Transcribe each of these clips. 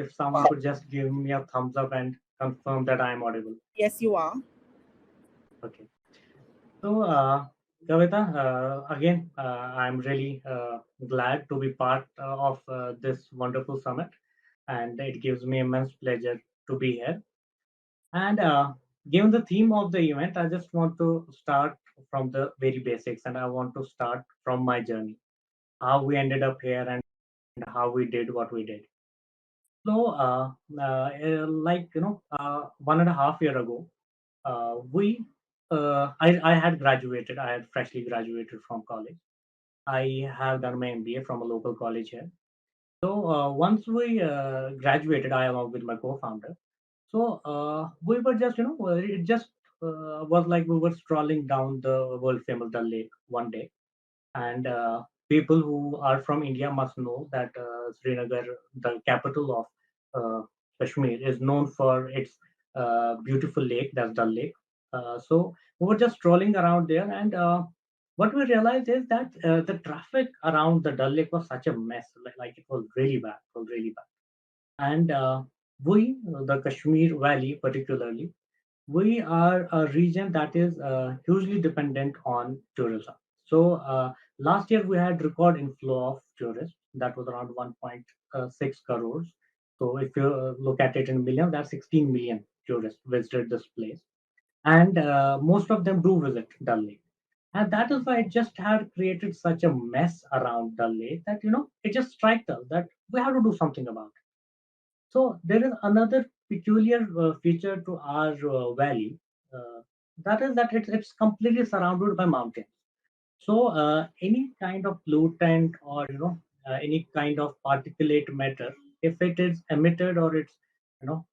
if someone could just give me a thumbs up and confirm that I am audible. Yes, you are. Okay. So, Kavita, again, I'm really glad to be part of this wonderful summit, and it gives me immense pleasure to be here. And given the theme of the event, I just want to start from the very basics, and I want to start from my journey, how we ended up here, and how we did what we did. So, like 1.5 year ago, I had graduated. I had freshly graduated from college. I have done my MBA from a local college here. So once we graduated, I along with my co-founder. So we were just, it just was like we were strolling down the world famous Dal Lake one day, and people who are from India must know that Srinagar, the capital of Kashmir, is known for its beautiful lake, that's Dal Lake. So we were just strolling around there, and what we realized is that the traffic around the Dal Lake was such a mess, like it was really bad, it was really bad. And the Kashmir Valley particularly, we are a region that is hugely dependent on tourism. So last year we had record inflow of tourists that was around 1.6 crores. So if you look at it in million, that's 16 million tourists visited this place, and most of them do visit Dal Lake. And that is why it just had created such a mess around Dal Lake that it just struck us that we have to do something about it. So there is another peculiar feature to our valley. Uh, that is that it's completely surrounded by mountains. So any kind of pollutant or any kind of particulate matter, if it is emitted or it's you know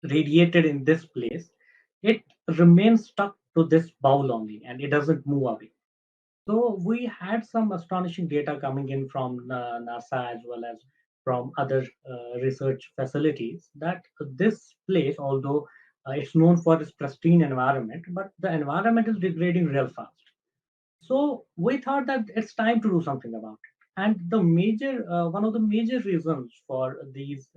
radiated in this place, it remains stuck to this bowl only, and it doesn't move away. So we had some astonishing data coming in from NASA as well as from other research facilities that this place, although it's known for its pristine environment, but the environment is degrading real fast. So we thought that it's time to do something about it. And one of the major reasons for this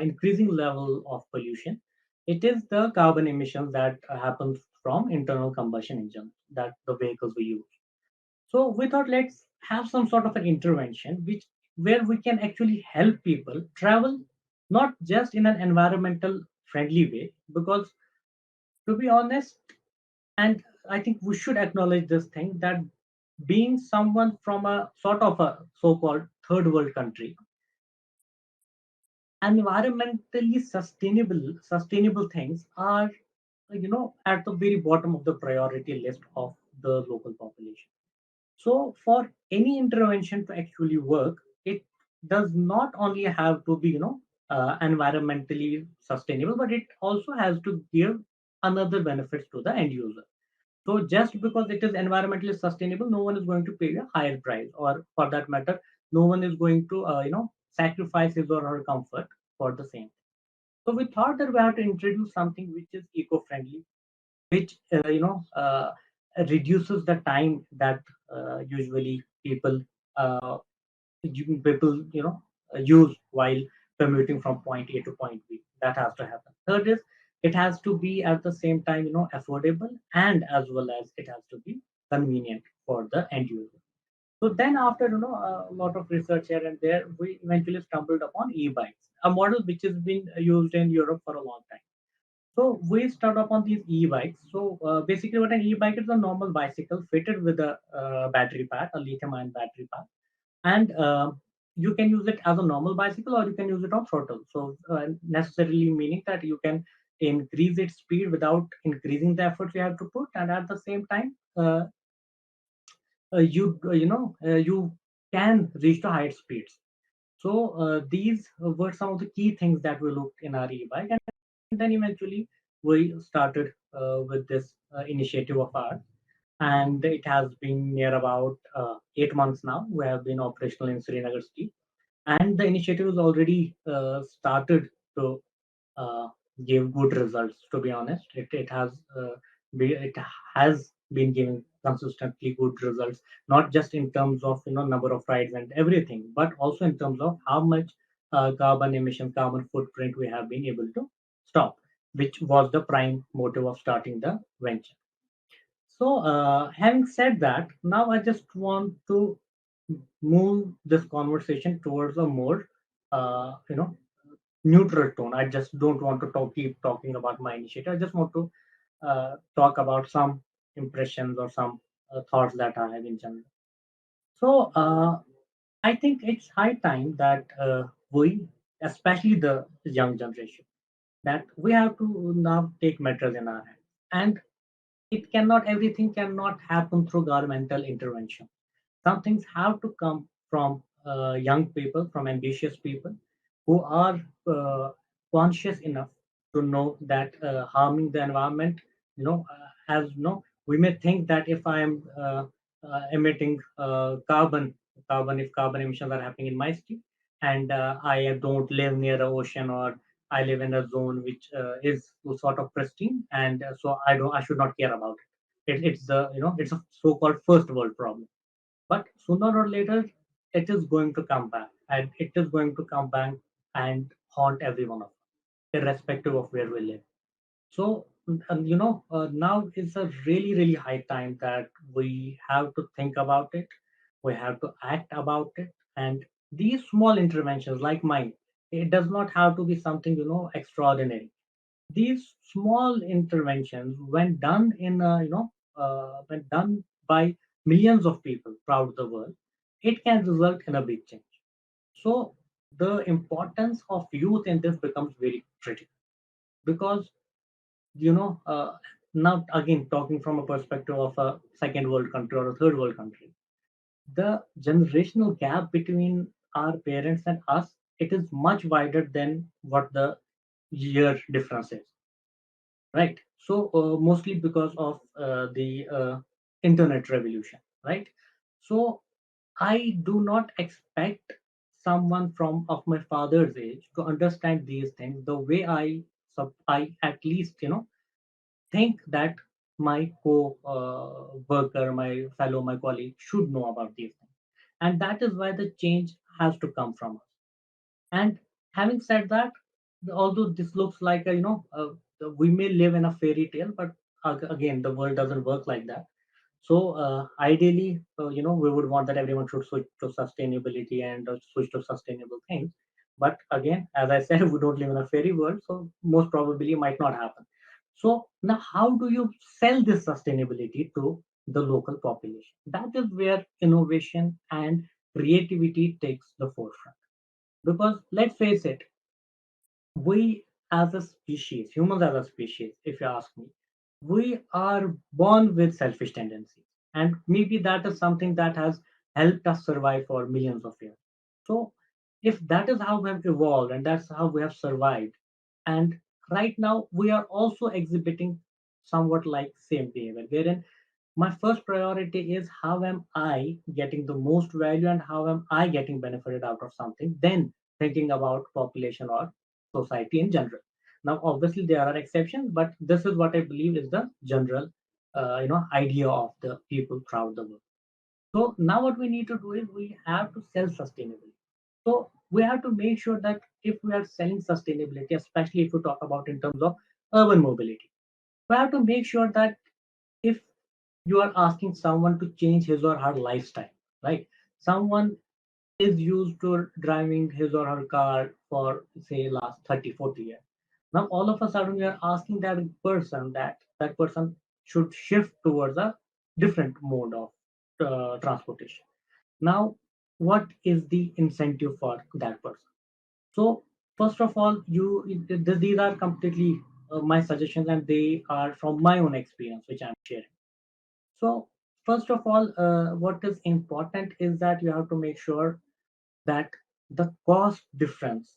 increasing level of pollution, it is the carbon emissions that happen from internal combustion engines that the vehicles we use. So we thought let's have some sort of an intervention which where we can actually help people travel not just in an environmental friendly way, because to be honest, and I think we should acknowledge this thing that being someone from a sort of a so-called third world country, environmentally sustainable things are at the very bottom of the priority list of the local population. So for any intervention to actually work, it does not only have to be environmentally sustainable, but it also has to give another benefits to the end user. So just because it is environmentally sustainable, no one is going to pay a higher price, or for that matter, no one is going to sacrifice his or her comfort for the same. So we thought that we have to introduce something which is eco-friendly, which reduces the time that usually uh, people use while commuting from point A to point B. That has to happen. Third is it has to be at the same time affordable, and as well as it has to be convenient for the end user. So then after a lot of research here and there, we eventually stumbled upon e-bikes, a model which has been used in Europe for a long time. So we start up on these e-bikes. So basically, what an e-bike is, a normal bicycle fitted with a battery pack, a lithium-ion battery pack, and you can use it as a normal bicycle or you can use it on throttle. So necessarily meaning that you can increase its speed without increasing the effort you have to put, and at the same time, you can reach the higher speeds. So these were some of the key things that we looked in our e-bike, and then eventually we started with this initiative of ours, and it has been near about 8 months now. We have been operational in Srinagar City, and the initiative has already started to uh, give good results. To be honest, it has been giving consistently good results, not just in terms of number of rides and everything, but also in terms of how much carbon emission, carbon footprint we have been able to stop, which was the prime motive of starting the venture. So, having said that, now I just want to move this conversation towards a more, neutral tone. I just don't want to keep talking about my initiative. I just want to talk about some impressions or some thoughts that I have in general. So, I think it's high time that we, especially the young generation, that we have to now take matters in our hands. And everything cannot happen through governmental intervention. Some things have to come from young people, from ambitious people who are conscious enough to know that harming the environment, has we may think that if I am emitting if carbon emissions are happening in my city, and I don't live near the ocean, or I live in a zone which is sort of pristine, and so I should not care about it. It's a so-called first world problem, but sooner or later, it is going to come back, and it is going to come back and haunt every one of us, irrespective of where we live. So, now is a really, really high time that we have to think about it. We have to act about it. And these small interventions, like mine, it does not have to be something, extraordinary. These small interventions, when done when done by millions of people throughout the world, it can result in a big change. So the importance of youth in this becomes very critical, because you know uh, now again, talking from a perspective of a second world country or a third world country, the generational gap between our parents and us, it is much wider than what the year difference is. Right. So mostly because of the internet revolution, right? So I do not expect someone from of my father's age to understand these things the way I at least think that my co worker, my fellow, my colleague should know about these things, and that is why the change has to come from us. And having said that, although this looks like we may live in a fairy tale, but again, the world doesn't work like that. So ideally, we would want that everyone should switch to sustainability and switch to sustainable things. But again, as I said, we don't live in a fairy world, so most probably might not happen. So now, how do you sell this sustainability to the local population? That is where innovation and creativity takes the forefront. Because let's face it, we as a species, humans as a species, if you ask me, we are born with selfish tendencies. And maybe that is something that has helped us survive for millions of years. So, if that is how we have evolved and that's how we have survived, and right now we are also exhibiting somewhat like same behavior, wherein my first priority is how am I getting the most value and how am I getting benefited out of something, then thinking about population or society in general. Now, obviously, there are exceptions, but this is what I believe is the general, idea of the people throughout the world. So now, what we need to do is we have to sell sustainability. So we have to make sure that if we are selling sustainability, especially if we talk about in terms of urban mobility, we have to make sure that if you are asking someone to change his or her lifestyle, right? Someone is used to driving his or her car for say last 30, 40 years. Now all of a sudden we are asking that person should shift towards a different mode of transportation. Now, what is the incentive for that person? So first of all, these are completely my suggestions, and they are from my own experience, which I'm sharing. So first of all, what is important is that you have to make sure that the cost difference,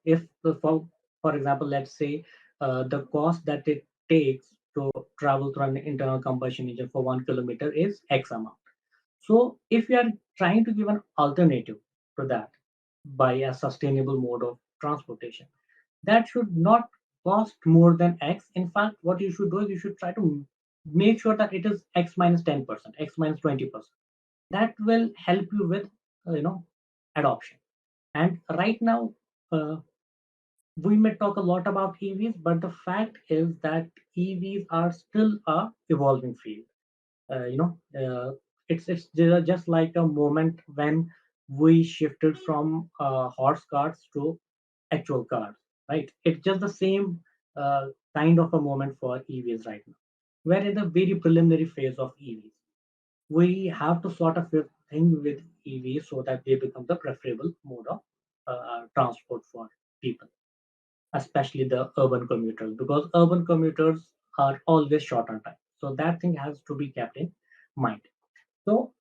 if for example, let's say the cost that it takes to travel through an internal combustion engine for 1 kilometer is X amount. So if you are trying to give an alternative to that by a sustainable mode of transportation, that should not cost more than X. In fact, what you should do is you should try to make sure that it is X minus 10%, X minus 20%. That will help you with, adoption. And right now, uh, we may talk a lot about EVs, but the fact is that EVs are still a evolving field. uh, you know uh, it's just like a moment when we shifted from horse carts to actual cars, right? It's just the same kind of a moment for EVs right now. We're in the very preliminary phase of EVs. We have to sort of think with EVs so that they become the preferable mode of transport for people, especially the urban commuters, because urban commuters are always short on time. So that thing has to be kept in mind. So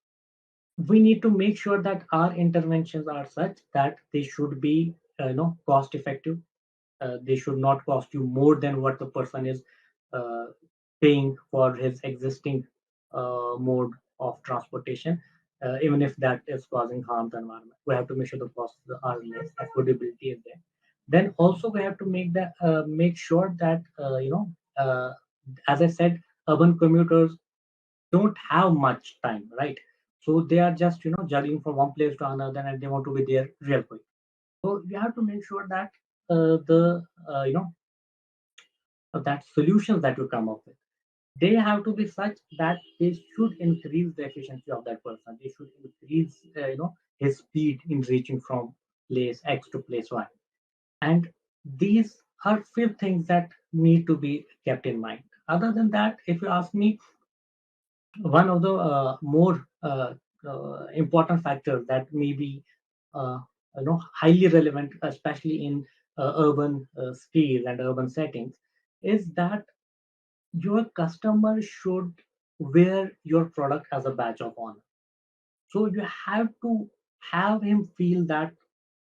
we need to make sure that our interventions are such that they should be, cost effective. They should not cost you more than what the person is uh, paying for his existing mode of transportation, even if that is causing harm to the environment. We have to make sure the costs are less, affordability is there. Then also we have to make sure that, as I said, urban commuters don't have much time, right? So they are just, juggling from one place to another, and they want to be there real quick. So you have to make sure that the that solutions that you come up with, they have to be such that they should increase the efficiency of that person. They should increase, his speed in reaching from place X to place Y. And these are few things that need to be kept in mind. Other than that, if you ask me, one of the more important factors that may be highly relevant, especially in urban spheres and urban settings, is that your customer should wear your product as a badge of honor. So you have to have him feel that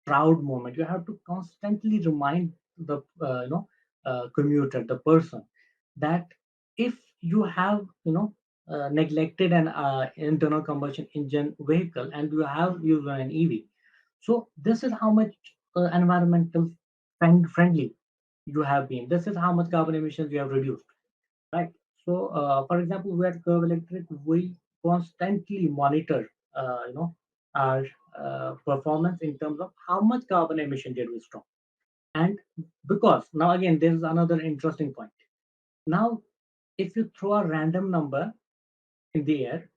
proud moment. You have to constantly remind the commuter, the person, that if you have neglected an internal combustion engine vehicle and you have used an EV, so this is how much environmental friendly you have been. This is how much carbon emissions you have reduced, right? So, for example, we at Curve Electric, we constantly monitor, our performance in terms of how much carbon emission did we stop. And because now again, there is another interesting point. Now, if you throw a random number in the air,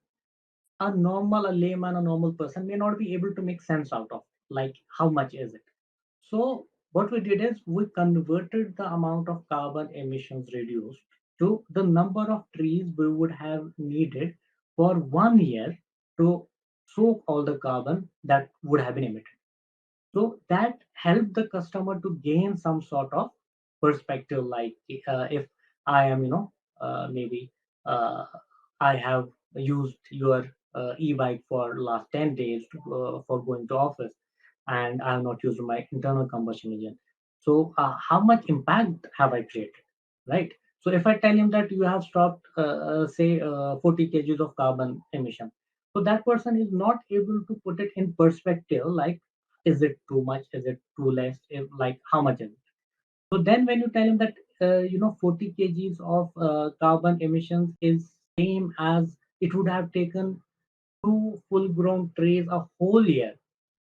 a layman, a normal person may not be able to make sense out of like how much is it. So what we did is we converted the amount of carbon emissions reduced to the number of trees we would have needed for 1 year to soak all the carbon that would have been emitted. So that helped the customer to gain some sort of perspective. Like if I am, maybe uh, I have used your e-bike for last 10 days for going to office, and I have not used my internal combustion engine. So how much impact have I created, right? So if I tell him that you have stopped, say, 40 kgs of carbon emission, so that person is not able to put it in perspective, like is it too much, is it too less, like how much is it. So then when you tell him that 40 kgs of carbon emissions is same as it would have taken two full grown trees a whole year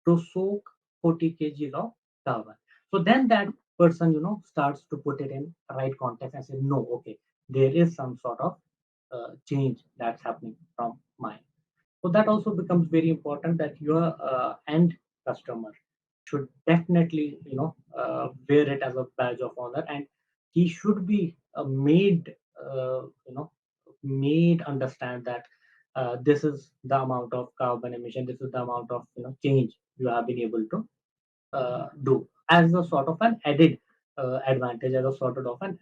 to soak 40 kgs of carbon. So then that person, starts to put it in right context and say, no, okay, there is some sort of change that's happening from mine. So that also becomes very important, that your end customer should definitely, wear it as a badge of honor, and he should be made understand that this is the amount of carbon emission, this is the amount of change you have been able to do, as a sort of an added advantage, as a sort of an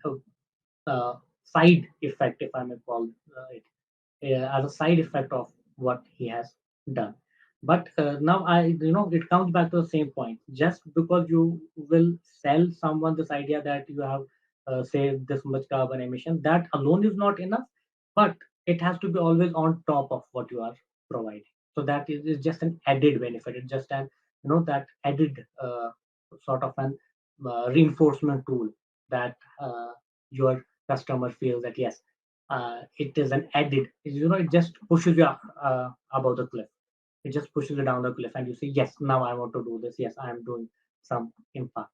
side effect, if I may call it, as a side effect of what he has done. But now it comes back to the same point. Just because you will sell someone this idea that you have saved this much carbon emission, that alone is not enough. But it has to be always on top of what you are providing. So that is just an added benefit. It's just an that added sort of an reinforcement tool that your customer feels that yes, It is an added, it just pushes you above the cliff. It just pushes you down the cliff, and you say, yes, now I want to do this. Yes, I am doing some impact.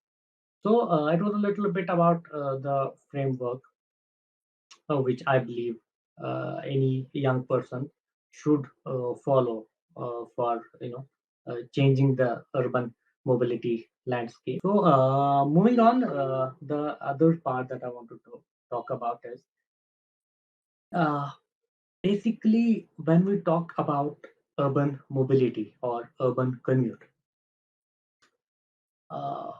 So it was a little bit about the framework, which I believe any young person should follow for changing the urban mobility landscape. So moving on, the other part that I wanted to talk about is uh, basically when we talk about urban mobility or urban commute. Uh,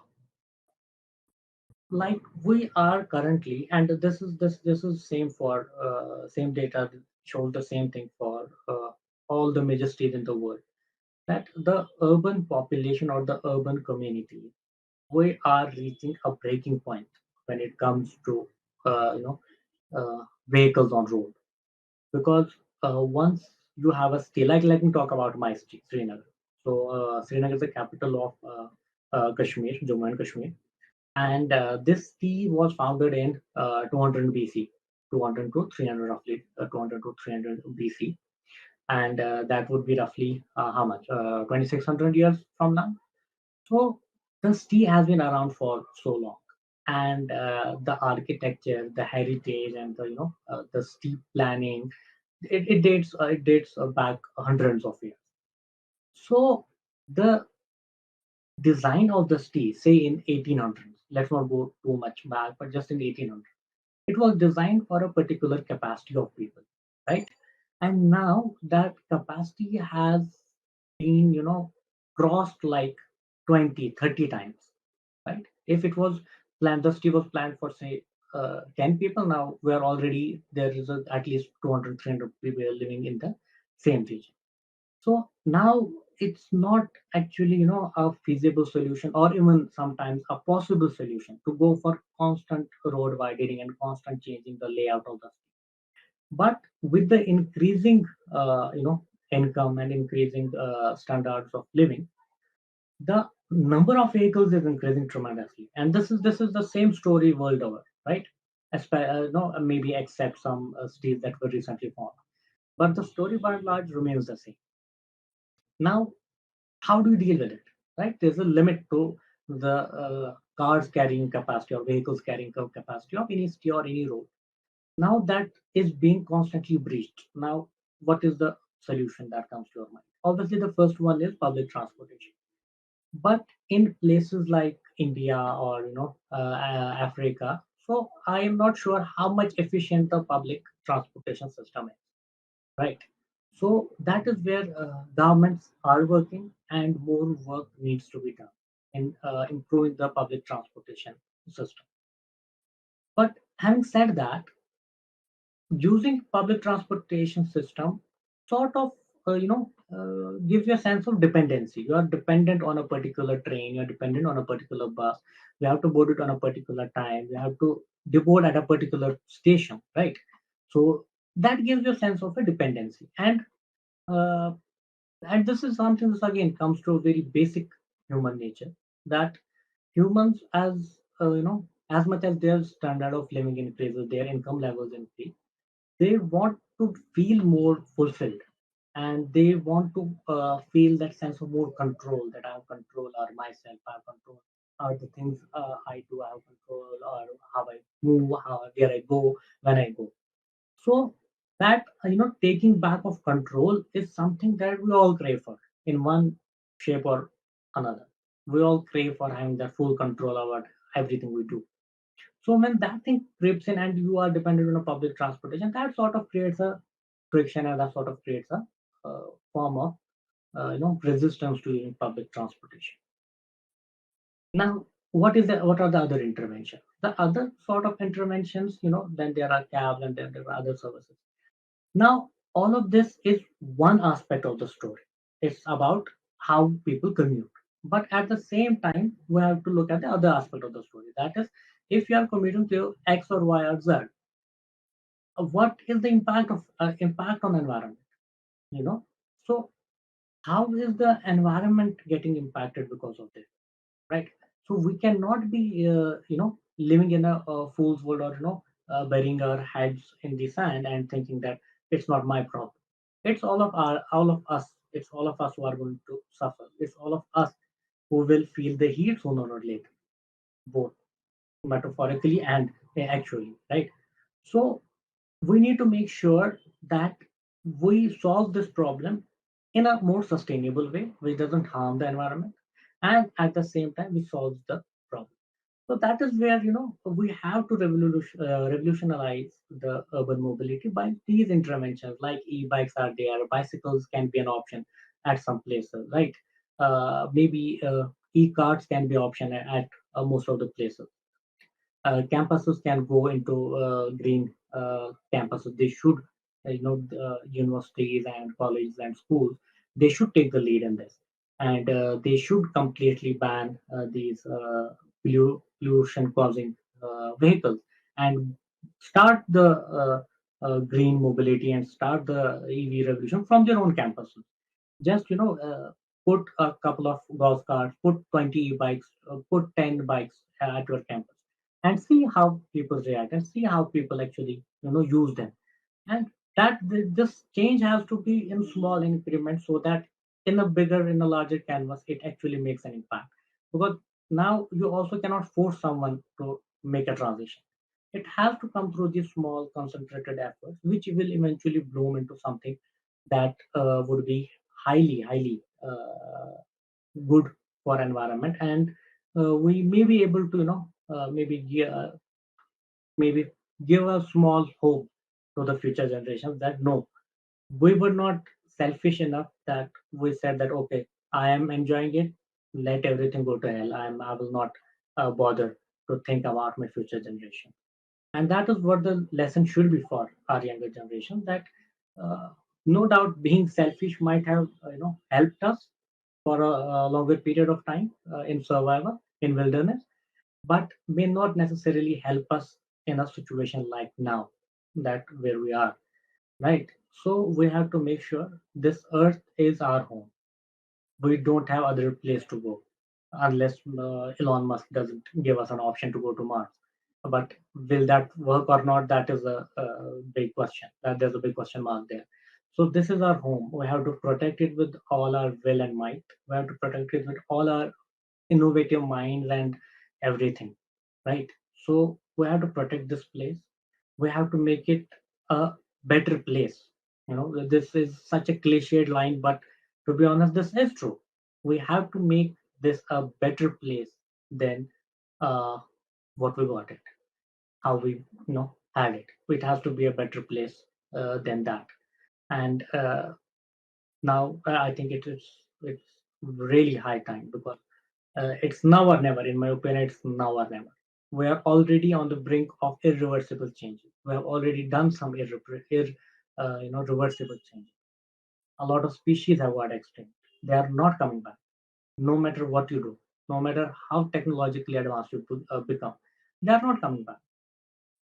like we are currently, and this is same for same data shows the same thing for all the major cities in the world, that the urban population or the urban community, we are reaching a breaking point when it comes to vehicles on road. Because once you have a city, like let me talk about my city, Srinagar. So Srinagar is the capital of Kashmir, Jammu and Kashmir. And this tea was founded in 200 BC, 200 to 300 roughly, 200 to 300 BC. And that would be roughly how much? 2600 years from now. So this tea has been around for so long. And the architecture, the heritage, and the steep planning, it dates back hundreds of years. So the design of the tea, say in 1800s, let's not go too much back, but just in 1800s, it was designed for a particular capacity of people, right? And now that capacity has been, crossed like 20, 30 times, right? If it was planned, the city was planned for, say, 10 people, now we're already, there is at least 200, 300 people living in the same region. So now it's not actually, a feasible solution or even sometimes a possible solution to go for constant road widening and constant changing the layout of the city. But with the increasing, income and increasing standards of living, the number of vehicles is increasing tremendously. And this is the same story world over, right? No, maybe except some cities that were recently formed. But the story by and large remains the same. Now, how do you deal with it, right? There's a limit to the cars carrying capacity or vehicles carrying capacity of any city or any road. Now that is being constantly breached. Now, what is the solution that comes to your mind? Obviously, the first one is public transportation. But in places like India or Africa, so I am not sure how much efficient the public transportation system is, right? So that is where governments are working, and more work needs to be done in improving the public transportation system. But having said that, using public transportation system sort of gives you a sense of dependency. You are dependent on a particular train, you're dependent on a particular bus. You have to board it on a particular time, you have to deboard at a particular station, right? So that gives you a sense of a dependency. Uh, and this is something that again comes to a very basic human nature, that humans, as much as their standard of living increases, their income levels increase, they want to feel more fulfilled, and they want to feel that sense of more control, that I have control over myself, I have control over the things I do, I have control or how I move, how where I go, when I go. So that taking back of control is something that we all crave for in one shape or another. We all crave for having that full control over everything we do. So when that thing creeps in and you are dependent on a public transportation, that sort of creates a friction, and that sort of creates a form of resistance to using public transportation. Now, what are the other interventions? The other sort of interventions, then there are cabs and then there are other services. Now, all of this is one aspect of the story. It's about how people commute. But at the same time, we have to look at the other aspect of the story. That is, if you are commuting to X or Y or Z, what is the impact on environment? You know, so how is the environment getting impacted because of this, right? So we cannot be, living in a fool's world, or burying our heads in the sand and thinking that it's not my problem. It's all of us. It's all of us who are going to suffer. It's all of us who will feel the heat sooner or later, both metaphorically and actually, right? So we need to make sure that we solve this problem in a more sustainable way, which doesn't harm the environment, and at the same time, we solve the problem. So that is where we have to revolutionize the urban mobility by these interventions. Like e-bikes are there, bicycles can be an option at some places, right? Maybe e-carts can be option at most of the places. Campuses can go into green campuses. They should, universities and colleges and schools, they should take the lead in this, and they should completely ban these pollution-causing vehicles and start the green mobility and start the EV revolution from their own campuses. Just put a couple of golf carts, put 20 e-bikes, put 10 bikes at your campus, and see how people react and see how people actually use them. And this change has to be in small increments so that in a larger canvas it actually makes an impact, because now you also cannot force someone to make a transition. It has to come through these small concentrated efforts, which will eventually bloom into something that would be highly good for environment, and we may be able to maybe give a small hope to the future generations that no, we were not selfish enough that we said that okay, I am enjoying it, let everything go to hell. I will not bother to think about my future generation. And that is what the lesson should be for our younger generation, that uh, no doubt being selfish might have helped us for a longer period of time in survival in wilderness, but may not necessarily help us in a situation like now, that where we are, right? So we have to make sure this earth is our home. We don't have other place to go unless Elon Musk doesn't give us an option to go to Mars. But will that work or not? That is a big question. That there's a big question mark there. So this is our home. We have to protect it with all our will and might. We have to protect it with all our innovative minds and everything, right? So we have to protect this place. We have to make it a better place. This is such a cliched line, but to be honest, this is true. We have to make this a better place than uh, what we got it, how we had it. It has to be a better place than that. And now I think it's really high time, because it's now or never. In my opinion, it's now or never. We are already on the brink of irreversible changes. We have already done some reversible changes. A lot of species have got extinct. They are not coming back, no matter what you do, no matter how technologically advanced you become. They are not coming back.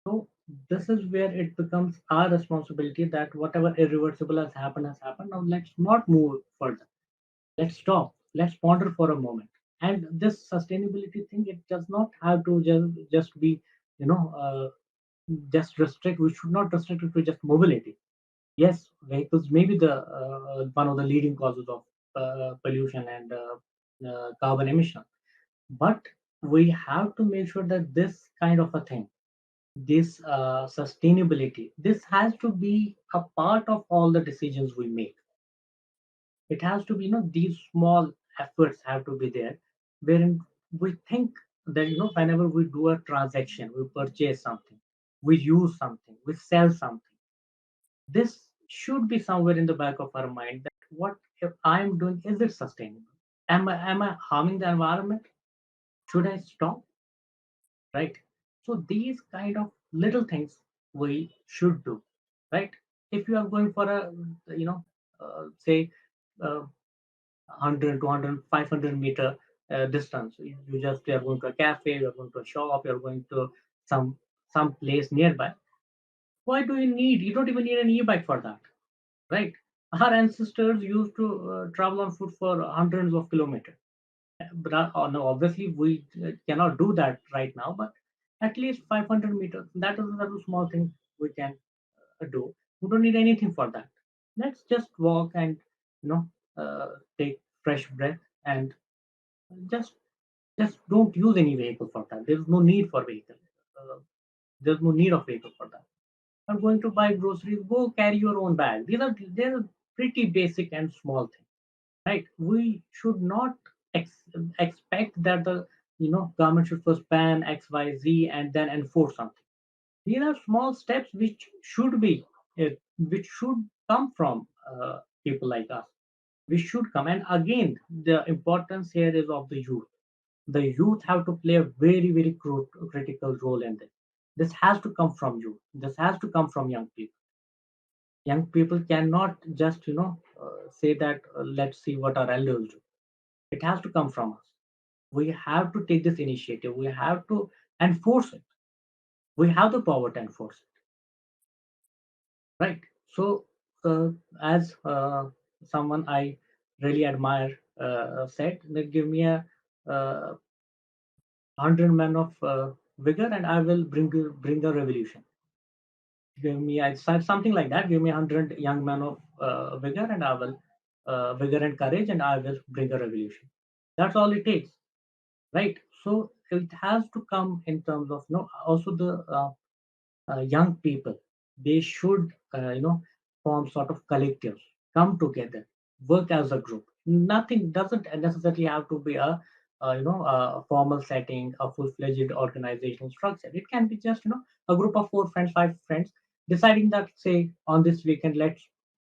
So this is where it becomes our responsibility that whatever irreversible has happened has happened. Now let's not move further. Let's stop. Let's ponder for a moment. And this sustainability thing, it does not have to just be, you know, uh, just restrict. We should not restrict it to just mobility. Yes, vehicles may be the one of the leading causes of pollution and carbon emission, but we have to make sure that this kind of a thing, this sustainability, this has to be a part of all the decisions we make. It has to be, these small efforts have to be there, wherein we think that, whenever we do a transaction, we purchase something, we use something, we sell something, this should be somewhere in the back of our mind that what if I am doing, is it sustainable? Am I harming the environment? Should I stop? Right? So these kind of little things we should do, right? If you are going for a, say, 100, 200, 500 meter distance, you just you are going to a cafe, you are going to a shop, you are going to some place nearby. Why do you need? You don't even need an e-bike for that, right? Our ancestors used to travel on foot for hundreds of kilometers. But no, obviously we cannot do that right now. But At least 500 meters. That is a small thing we can do. We don't need anything for that. Let's just walk and you know take fresh breath and just just don't use any vehicle for that. There's no need for vehicle. Uh, there's no need of vehicle for that. I'm going to buy groceries. Go carry your own bag. These are pretty basic and small things, right? We should not expect that the government should first ban X, Y, Z and then enforce something. These are small steps which should come from people like us. We should come, and again, the importance here is of the youth. The youth have to play a very very critical role in this. This has to come from youth. This has to come from young people. Young people cannot just say that let's see what our elders do. It has to come from us. We have to take this initiative. We have to enforce it. We have the power to enforce it, right? So uh, as someone I really admire said that give me a 100 men of vigor and I will bring a revolution. Give me I said something like that. Give me 100 young men of vigor and I will vigor and courage and I will bring a revolution. That's all it takes, right? So it has to come in terms of also the young people. They should form sort of collectives, come together, work as a group. Nothing doesn't necessarily have to be a formal setting, a full-fledged organizational structure. It can be just a group of 4 friends, 5 friends deciding that, say, on this weekend let's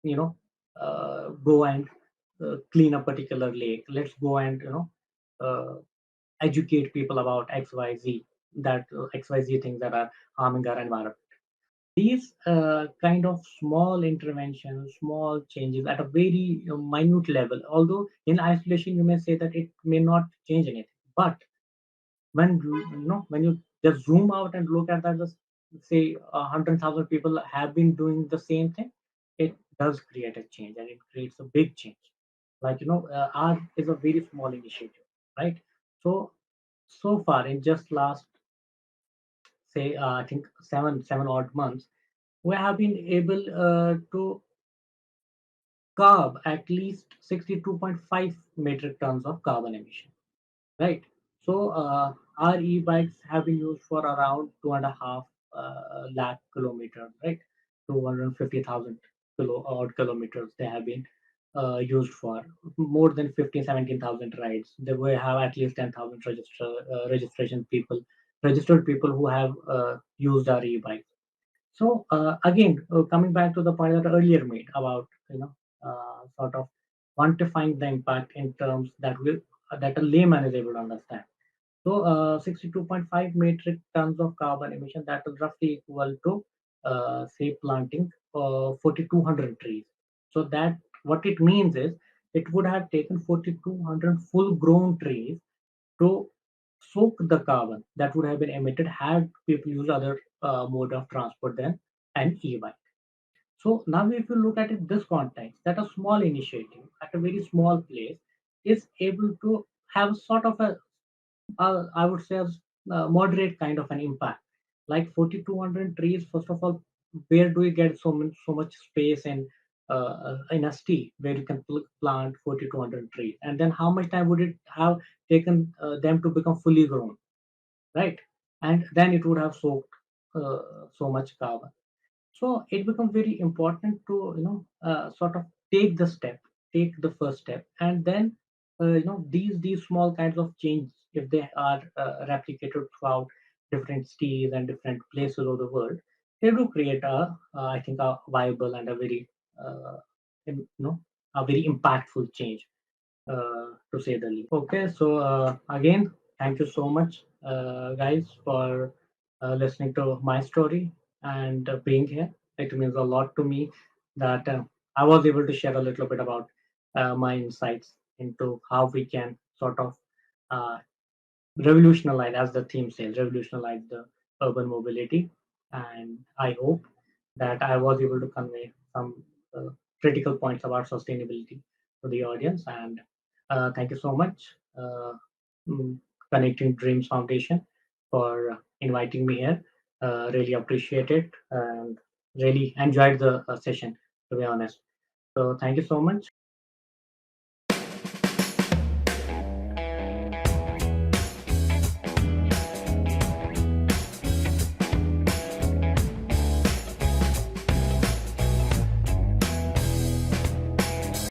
you know go and clean a particular lake. Let's go and uh, educate people about XYZ, that XYZ things that are harming our environment. These kind of small interventions, small changes at a very minute level, although in isolation you may say that it may not change anything, but when you just zoom out and look at that, just say 100,000 people have been doing the same thing, it does create a change and it creates a big change. Like art is a very small initiative, right? So far in just last say I think seven odd months, we have been able to curb at least 62.5 metric tons of carbon emission, right? So our e-bikes have been used for around 2.5 lakh kilometers, right? 250,000 kilometers they have been used for more than 15, 17,000 rides. They will have at least 10,000 registered people who have used our e-bikes. So again, coming back to the point that I earlier made about sort of quantifying the impact in terms that a layman is able to understand. So 62.5 metric tons of carbon emission, that is roughly equal to say planting 4,200 trees. So that what it means is it would have taken 4,200 full grown trees to soak the carbon that would have been emitted had people used other mode of transport than an e-bike. So now if you look at it this context, that a small initiative at a very small place is able to have sort of I would say a moderate kind of an impact. Like 4,200 trees, first of all, where do you get so much space in a city where you can plant 4,200 trees? And then how much time would it have taken them to become fully grown, right? And then it would have soaked so much carbon. So it becomes very important to sort of take the first step, and then these small kinds of change, if they are replicated throughout different cities and different places of the world, they do create I think a viable and a very a very impactful change, to say the least. Okay, so again, thank you so much, guys, for listening to my story and being here. It means a lot to me that I was able to share a little bit about my insights into how we can sort of uh, revolutionize, as the theme says, revolutionize the urban mobility. And I hope that I was able to convey some uh, critical points about sustainability to the audience. And thank you so much, mm, Connecting Dreams Foundation, for inviting me here. Really appreciate it and really enjoyed the session, to be honest. So thank you so much.